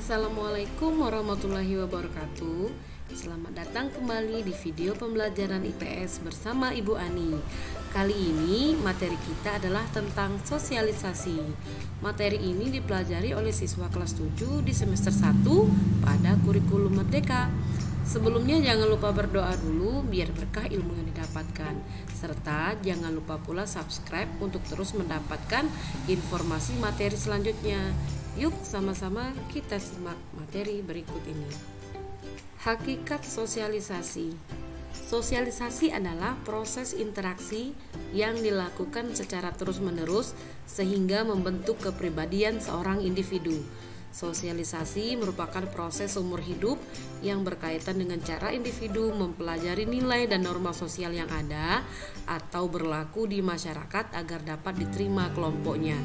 Assalamualaikum warahmatullahi wabarakatuh. Selamat datang kembali di video pembelajaran IPS bersama Ibu Ani. Kali ini materi kita adalah tentang sosialisasi. Materi ini dipelajari oleh siswa kelas 7 di semester 1 pada kurikulum Merdeka. Sebelumnya jangan lupa berdoa dulu biar berkah ilmu yang didapatkan. Serta jangan lupa pula subscribe untuk terus mendapatkan informasi materi selanjutnya. Yuk sama-sama kita simak materi berikut ini. Hakikat sosialisasi. Sosialisasi adalah proses interaksi yang dilakukan secara terus-menerus sehingga membentuk kepribadian seorang individu. Sosialisasi merupakan proses seumur hidup yang berkaitan dengan cara individu mempelajari nilai dan norma sosial yang ada atau berlaku di masyarakat agar dapat diterima kelompoknya.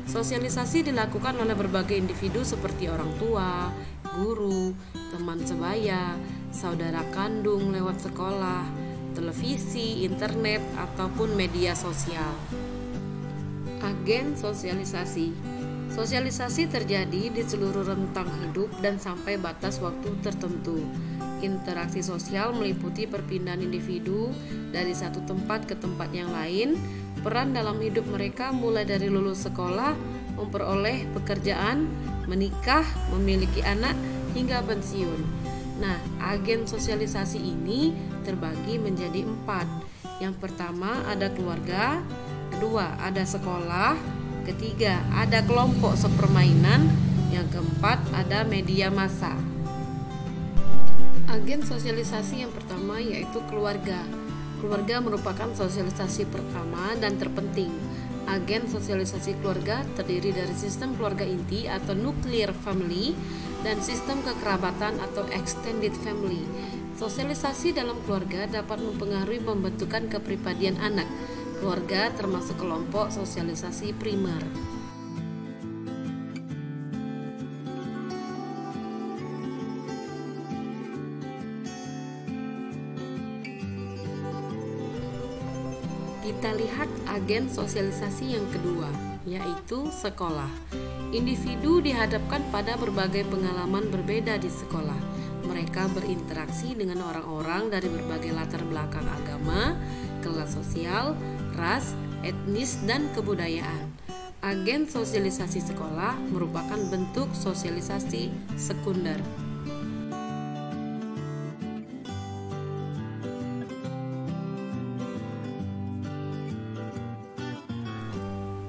Sosialisasi dilakukan oleh berbagai individu seperti orang tua, guru, teman sebaya, saudara kandung lewat sekolah, televisi, internet, ataupun media sosial. Agen sosialisasi. Sosialisasi terjadi di seluruh rentang hidup dan sampai batas waktu tertentu. Interaksi sosial meliputi perpindahan individu dari satu tempat ke tempat yang lain. Peran dalam hidup mereka mulai dari lulus sekolah, memperoleh pekerjaan, menikah, memiliki anak, hingga pensiun. Nah, agen sosialisasi ini terbagi menjadi 4. Yang pertama ada keluarga, kedua ada sekolah, ketiga ada kelompok sepermainan, yang keempat ada media massa. Agen sosialisasi yang pertama yaitu keluarga. Keluarga merupakan sosialisasi pertama dan terpenting. Agen sosialisasi keluarga terdiri dari sistem keluarga inti atau nuclear family dan sistem kekerabatan atau extended family. Sosialisasi dalam keluarga dapat mempengaruhi pembentukan kepribadian anak. Keluarga termasuk kelompok sosialisasi primer. Kita lihat agen sosialisasi yang kedua, yaitu sekolah. Individu dihadapkan pada berbagai pengalaman berbeda di sekolah. Mereka berinteraksi dengan orang-orang dari berbagai latar belakang agama, kelas sosial, ras, etnis, dan kebudayaan. Agen sosialisasi sekolah merupakan bentuk sosialisasi sekunder.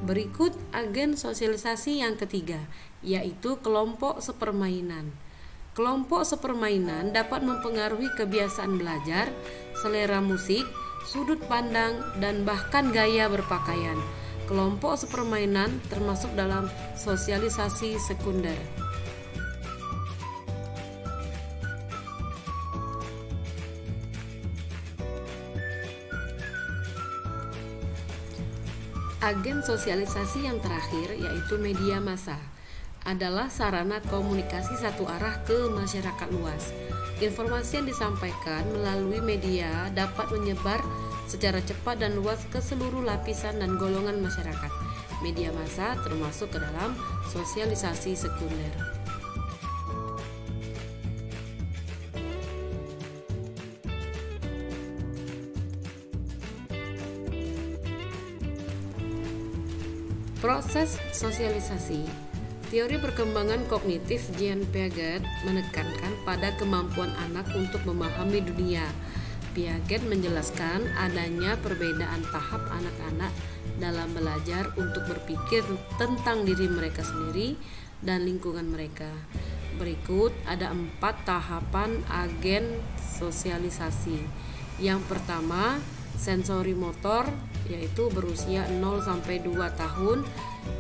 Berikut agen sosialisasi yang ketiga, yaitu kelompok sepermainan. Kelompok sepermainan dapat mempengaruhi kebiasaan belajar, selera musik, sudut pandang, dan bahkan gaya berpakaian. Kelompok sepermainan termasuk dalam sosialisasi sekunder. Agen sosialisasi yang terakhir yaitu media massa adalah sarana komunikasi satu arah ke masyarakat luas. Informasi yang disampaikan melalui media dapat menyebar secara cepat dan luas ke seluruh lapisan dan golongan masyarakat. Media massa termasuk ke dalam sosialisasi sekunder. Proses sosialisasi. Teori perkembangan kognitif Jean Piaget menekankan pada kemampuan anak untuk memahami dunia. Piaget menjelaskan adanya perbedaan tahap anak-anak dalam belajar untuk berpikir tentang diri mereka sendiri dan lingkungan mereka. Berikut ada 4 tahapan agen sosialisasi. Yang pertama, sensori motor, yaitu berusia 0-2 tahun.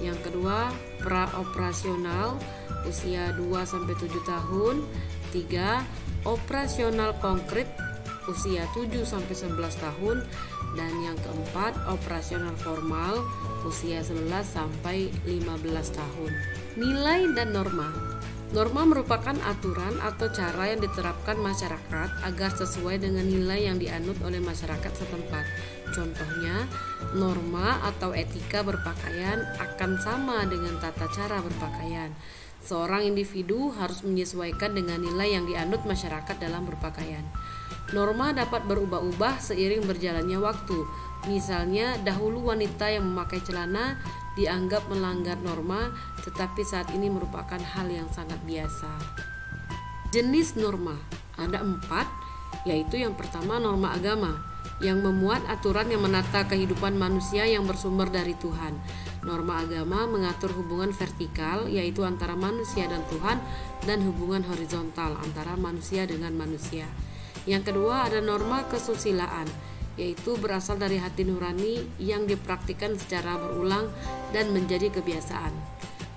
Yang kedua, praoperasional, usia 2-7 tahun. 3, operasional konkret, usia 7-11 tahun. Dan yang keempat, operasional formal, usia 11-15 tahun. Nilai dan norma. Norma merupakan aturan atau cara yang diterapkan masyarakat agar sesuai dengan nilai yang dianut oleh masyarakat setempat. Contohnya, norma atau etika berpakaian akan sama dengan tata cara berpakaian. Seorang individu harus menyesuaikan dengan nilai yang dianut masyarakat dalam berpakaian. Norma dapat berubah-ubah seiring berjalannya waktu. Misalnya, dahulu wanita yang memakai celana dianggap melanggar norma, tetapi saat ini merupakan hal yang sangat biasa. Jenis norma ada 4, yaitu yang pertama norma agama, yang memuat aturan yang menata kehidupan manusia yang bersumber dari Tuhan. Norma agama mengatur hubungan vertikal, yaitu antara manusia dan Tuhan, dan hubungan horizontal antara manusia dengan manusia. Yang kedua ada norma kesusilaan, yaitu berasal dari hati nurani yang dipraktikkan secara berulang dan menjadi kebiasaan.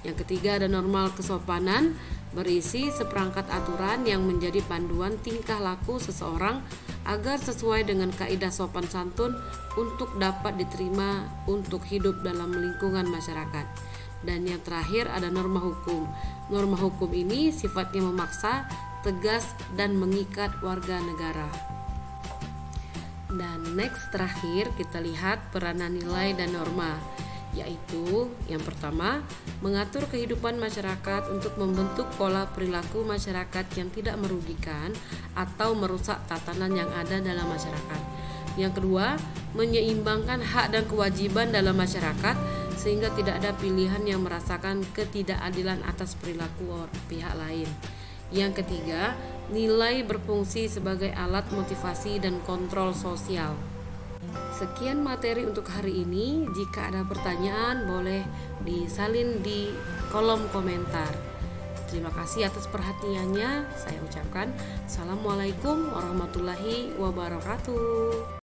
Yang ketiga ada norma kesopanan, berisi seperangkat aturan yang menjadi panduan tingkah laku seseorang agar sesuai dengan kaidah sopan santun untuk dapat diterima untuk hidup dalam lingkungan masyarakat. Dan yang terakhir ada norma hukum. Norma hukum ini sifatnya memaksa, tegas, dan mengikat warga negara. Dan next terakhir kita lihat peranan nilai dan norma, yaitu yang pertama mengatur kehidupan masyarakat untuk membentuk pola perilaku masyarakat yang tidak merugikan atau merusak tatanan yang ada dalam masyarakat. Yang kedua, menyeimbangkan hak dan kewajiban dalam masyarakat sehingga tidak ada pilihan yang merasakan ketidakadilan atas perilaku pihak lain. Yang ketiga, nilai berfungsi sebagai alat motivasi dan kontrol sosial. Sekian materi untuk hari ini. Jika ada pertanyaan, boleh disalin di kolom komentar. Terima kasih atas perhatiannya. Saya ucapkan Assalamualaikum warahmatullahi wabarakatuh.